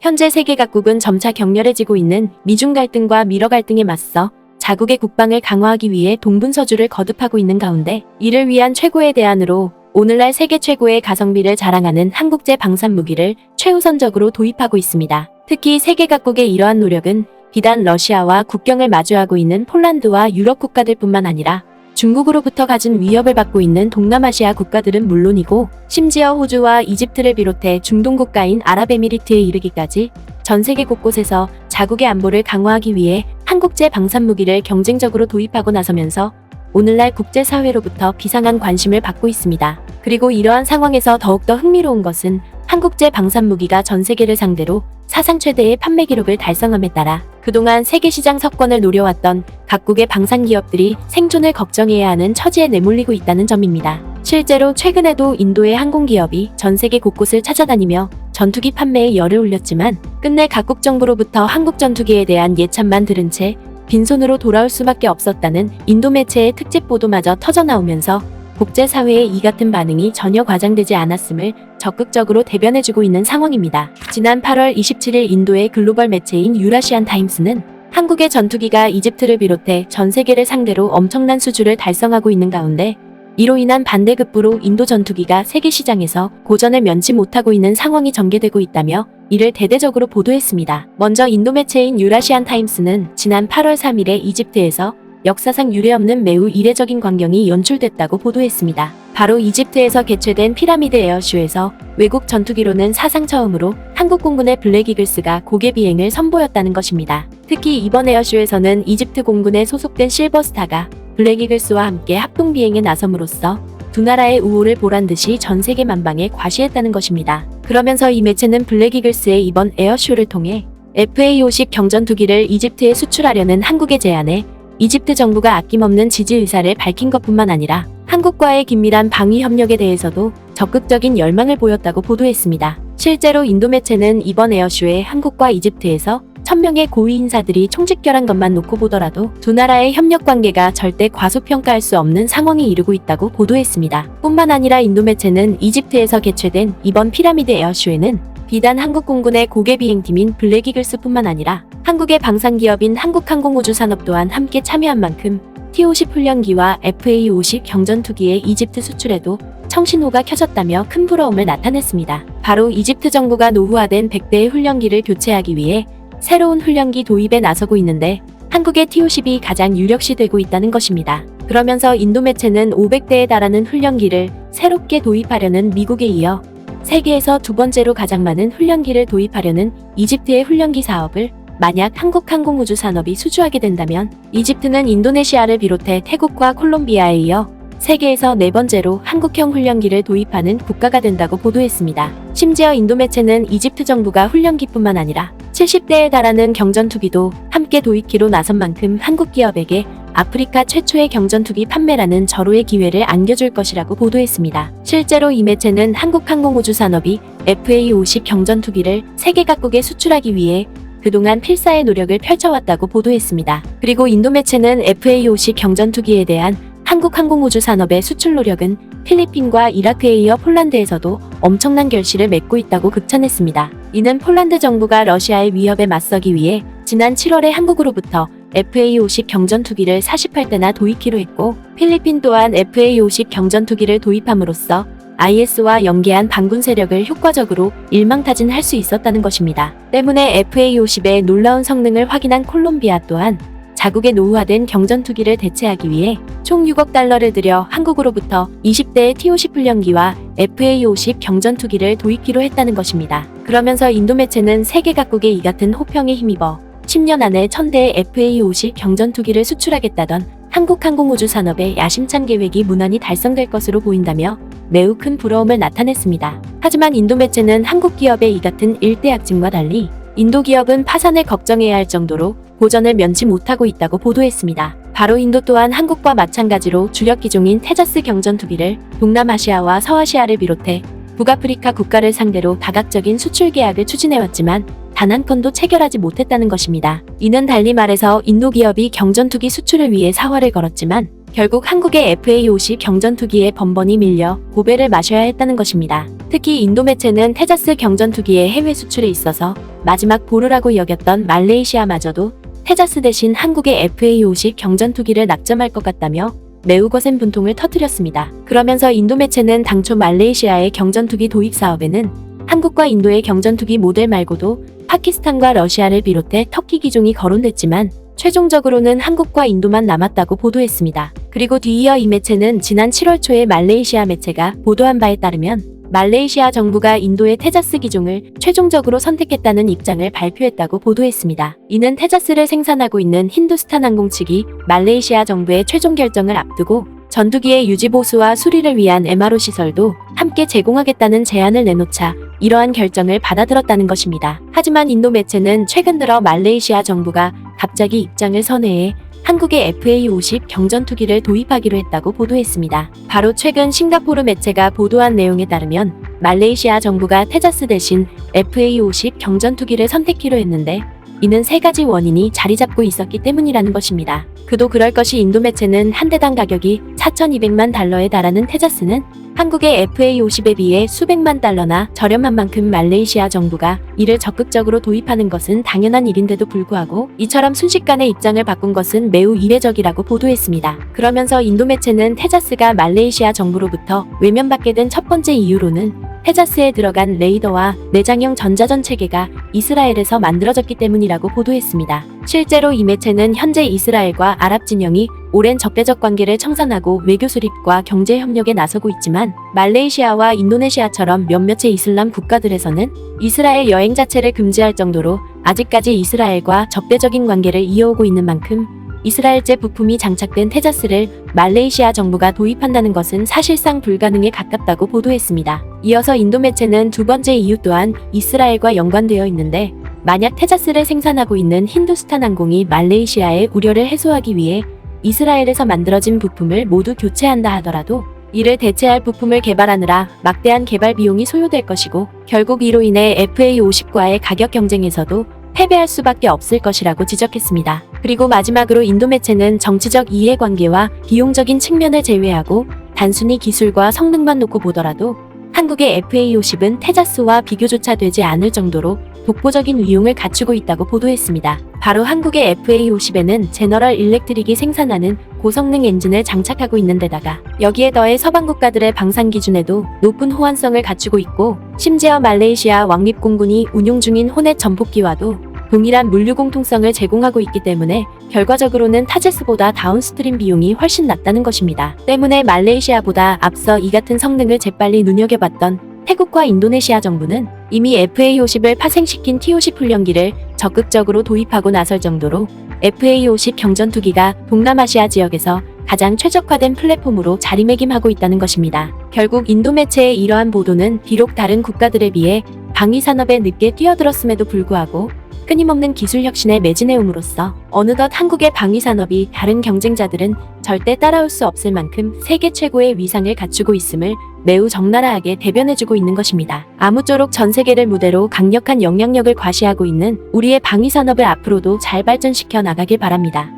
현재 세계 각국은 점차 격렬해지고 있는 미중 갈등과 미러 갈등에 맞서 자국의 국방을 강화하기 위해 동분서주를 거듭하고 있는 가운데 이를 위한 최고의 대안으로 오늘날 세계 최고의 가성비를 자랑하는 한국제 방산무기를 최우선적으로 도입하고 있습니다. 특히 세계 각국의 이러한 노력은 비단 러시아와 국경을 마주하고 있는 폴란드와 유럽 국가들뿐만 아니라 중국으로부터 가진 위협을 받고 있는 동남아시아 국가들은 물론이고 심지어 호주와 이집트를 비롯해 중동 국가인 아랍에미리트에 이르기까지 전 세계 곳곳에서 자국의 안보를 강화하기 위해 한국제 방산무기를 경쟁적으로 도입하고 나서면서 오늘날 국제사회로부터 비상한 관심을 받고 있습니다. 그리고 이러한 상황에서 더욱더 흥미로운 것은 한국제 방산무기가 전 세계를 상대로 사상 최대의 판매 기록을 달성함에 따라 그동안 세계시장 석권을 노려왔던 각국의 방산기업들이 생존을 걱정해야 하는 처지에 내몰리고 있다는 점입니다. 실제로 최근에도 인도의 항공기업이 전 세계 곳곳을 찾아다니며 전투기 판매에 열을 올렸지만 끝내 각국 정부로부터 한국 전투기에 대한 예찬만 들은 채 빈손으로 돌아올 수밖에 없었다는 인도 매체의 특집 보도마저 터져나오면서 국제사회의 이 같은 반응이 전혀 과장되지 않았음을 적극적으로 대변해주고 있는 상황입니다. 지난 8월 27일 인도의 글로벌 매체인 유라시안 타임스는 한국의 전투기가 이집트를 비롯해 전 세계를 상대로 엄청난 수주를 달성하고 있는 가운데 이로 인한 반대급부로 인도 전투기가 세계 시장에서 고전을 면치 못하고 있는 상황이 전개되고 있다며 이를 대대적으로 보도했습니다. 먼저 인도 매체인 유라시안 타임스는 지난 8월 3일에 이집트에서 역사상 유례없는 매우 이례적인 광경이 연출됐다고 보도했습니다. 바로 이집트에서 개최된 피라미드 에어쇼에서 외국 전투기로는 사상 처음으로 한국 공군의 블랙이글스가 고개 비행을 선보였다는 것입니다. 특히 이번 에어쇼에서는 이집트 공군에 소속된 실버스타가 블랙이글스와 함께 합동 비행에 나섬으로써 두 나라의 우호를 보란 듯이 전 세계 만방에 과시했다는 것입니다. 그러면서 이 매체는 블랙이글스의 이번 에어쇼를 통해 FA-50 경전투기를 이집트에 수출하려는 한국의 제안에 이집트 정부가 아낌없는 지지 의사를 밝힌 것뿐만 아니라 한국과의 긴밀한 방위 협력에 대해서도 적극적인 열망을 보였다고 보도했습니다. 실제로 인도 매체는 이번 에어쇼에 한국과 이집트에서 1000명의 고위 인사들이 총집결한 것만 놓고 보더라도 두 나라의 협력 관계가 절대 과소평가할 수 없는 상황에 이르고 있다고 보도했습니다. 뿐만 아니라 인도 매체는 이집트에서 개최된 이번 피라미드 에어쇼에는 비단 한국 공군의 고개 비행팀인 블랙이글스뿐만 아니라 한국의 방산기업인 한국항공우주산업 또한 함께 참여한 만큼 T-50 훈련기와 FA-50 경전투기의 이집트 수출에도 청신호가 켜졌다며 큰 부러움을 나타냈습니다. 바로 이집트 정부가 노후화된 100대의 훈련기를 교체하기 위해 새로운 훈련기 도입에 나서고 있는데 한국의 T-50이 가장 유력시되고 있다는 것입니다. 그러면서 인도 매체는 500대에 달하는 훈련기를 새롭게 도입하려는 미국에 이어 세계에서 두 번째로 가장 많은 훈련기를 도입하려는 이집트의 훈련기 사업을 만약 한국항공우주산업이 수주하게 된다면 이집트는 인도네시아를 비롯해 태국과 콜롬비아에 이어 세계에서 네 번째로 한국형 훈련기를 도입하는 국가가 된다고 보도했습니다. 심지어 인도 매체는 이집트 정부가 훈련기뿐만 아니라 70대에 달하는 경전투기도 함께 도입키로 나선 만큼 한국 기업에게 아프리카 최초의 경전투기 판매라는 절호의 기회를 안겨줄 것이라고 보도했습니다. 실제로 이 매체는 한국항공우주산업이 FA-50 경전투기를 세계 각국에 수출하기 위해 그동안 필사의 노력을 펼쳐왔다고 보도했습니다. 그리고 인도 매체는 FA-50 경전투기에 대한 한국항공우주산업의 수출 노력은 필리핀과 이라크에 이어 폴란드에서도 엄청난 결실을 맺고 있다고 극찬했습니다. 이는 폴란드 정부가 러시아의 위협에 맞서기 위해 지난 7월에 한국으로부터 FA-50 경전투기를 48대나 도입키로 했고 필리핀 또한 FA-50 경전투기를 도입함으로써 IS와 연계한 반군 세력을 효과적으로 일망타진할 수 있었다는 것입니다. 때문에 FA-50의 놀라운 성능을 확인한 콜롬비아 또한 자국의 노후화된 경전투기를 대체하기 위해 총 6억 달러를 들여 한국으로부터 20대의 T-50 훈련기와 FA-50 경전투기를 도입키로 했다는 것입니다. 그러면서 인도 매체는 세계 각국의 이 같은 호평에 힘입어 10년 안에 1000대의 FA-50 경전투기를 수출하겠다던 한국항공우주산업의 야심찬 계획이 무난히 달성될 것으로 보인다며 매우 큰 부러움을 나타냈습니다. 하지만 인도 매체는 한국 기업의 이 같은 일대약진과 달리 인도 기업은 파산을 걱정해야 할 정도로 고전을 면치 못하고 있다고 보도했습니다. 바로 인도 또한 한국과 마찬가지로 주력 기종인 테자스 경전투기를 동남아시아와 서아시아를 비롯해 북아프리카 국가를 상대로 다각적인 수출 계약을 추진해왔지만 단 한 건도 체결하지 못했다는 것입니다. 이는 달리 말해서 인도 기업이 경전투기 수출을 위해 사활을 걸었지만 결국 한국의 FA50 경전투기에 번번이 밀려 고배를 마셔야 했다는 것입니다. 특히 인도 매체는 테자스 경전투기의 해외 수출에 있어서 마지막 보루라고 여겼던 말레이시아마저도 테자스 대신 한국의 FA50 경전투기를 낙점할 것 같다며 매우 거센 분통을 터뜨렸습니다. 그러면서 인도 매체는 당초 말레이시아의 경전투기 도입 사업에는 한국과 인도의 경전투기 모델 말고도 파키스탄과 러시아를 비롯해 터키 기종이 거론됐지만 최종적으로는 한국과 인도만 남았다고 보도했습니다. 그리고 뒤이어 이 매체는 지난 7월 초에 말레이시아 매체가 보도한 바에 따르면 말레이시아 정부가 인도의 테자스 기종을 최종적으로 선택했다는 입장을 발표했다고 보도했습니다. 이는 테자스를 생산하고 있는 힌두스탄 항공 측이 말레이시아 정부의 최종 결정을 앞두고 전투기의 유지 보수와 수리를 위한 MRO 시설도 함께 제공하겠다는 제안을 내놓자 이러한 결정을 받아들었다는 것입니다. 하지만 인도 매체는 최근 들어 말레이시아 정부가 갑자기 입장을 선회해 한국의 FA50 경전투기를 도입하기로 했다고 보도했습니다. 바로 최근 싱가포르 매체가 보도한 내용에 따르면 말레이시아 정부가 테자스 대신 FA50 경전투기를 선택키로 했는데 이는 세 가지 원인이 자리 잡고 있었기 때문이라는 것입니다. 그도 그럴 것이 인도 매체는 한 대당 가격이 4,200만 달러에 달하는 테자스는 한국의 FA50에 비해 수백만 달러나 저렴한 만큼 말레이시아 정부가 이를 적극적으로 도입하는 것은 당연한 일인데도 불구하고 이처럼 순식간에 입장을 바꾼 것은 매우 이례적이라고 보도했습니다. 그러면서 인도 매체는 테자스가 말레이시아 정부로부터 외면받게 된 첫 번째 이유로는 테자스에 들어간 레이더와 내장형 전자전 체계가 이스라엘에서 만들어졌기 때문이라고 보도했습니다. 실제로 이 매체는 현재 이스라엘과 아랍 진영이 오랜 적대적 관계를 청산하고 외교 수립과 경제 협력에 나서고 있지만 말레이시아와 인도네시아처럼 몇몇의 이슬람 국가들에서는 이스라엘 여행 자체를 금지할 정도로 아직까지 이스라엘과 적대적인 관계를 이어오고 있는 만큼 이스라엘제 부품이 장착된 테자스를 말레이시아 정부가 도입한다는 것은 사실상 불가능에 가깝다고 보도했습니다. 이어서 인도 매체는 두 번째 이유 또한 이스라엘과 연관되어 있는데 만약 테자스를 생산하고 있는 힌두스탄 항공이 말레이시아의 우려를 해소하기 위해 이스라엘에서 만들어진 부품을 모두 교체한다 하더라도 이를 대체할 부품을 개발하느라 막대한 개발 비용이 소요될 것이고 결국 이로 인해 FA50과의 가격 경쟁에서도 패배할 수밖에 없을 것이라고 지적했습니다. 그리고 마지막으로 인도 매체는 정치적 이해관계와 비용적인 측면을 제외하고 단순히 기술과 성능만 놓고 보더라도 한국의 FA50은 테자스와 비교조차 되지 않을 정도로 독보적인 위용을 갖추고 있다고 보도했습니다. 바로 한국의 FA50에는 제너럴 일렉트릭이 생산하는 고성능 엔진을 장착하고 있는 데다가 여기에 더해 서방 국가들의 방산 기준에도 높은 호환성을 갖추고 있고 심지어 말레이시아 왕립공군이 운용 중인 호넷 전폭기와도 동일한 물류 공통성을 제공하고 있기 때문에 결과적으로는 타제스보다 다운스트림 비용이 훨씬 낮다는 것입니다. 때문에 말레이시아보다 앞서 이 같은 성능을 재빨리 눈여겨봤던 태국과 인도네시아 정부는 이미 FA50을 파생시킨 T50 훈련기를 적극적으로 도입하고 나설 정도로 FA50 경전투기가 동남아시아 지역에서 가장 최적화된 플랫폼으로 자리매김하고 있다는 것입니다. 결국 인도 매체의 이러한 보도는 비록 다른 국가들에 비해 방위산업에 늦게 뛰어들었음에도 불구하고 끊임없는 기술 혁신에 매진해옴으로써 어느덧 한국의 방위산업이 다른 경쟁자들은 절대 따라올 수 없을 만큼 세계 최고의 위상을 갖추고 있음을 매우 적나라하게 대변해주고 있는 것입니다. 아무쪼록 전 세계를 무대로 강력한 영향력을 과시하고 있는 우리의 방위산업을 앞으로도 잘 발전시켜 나가길 바랍니다.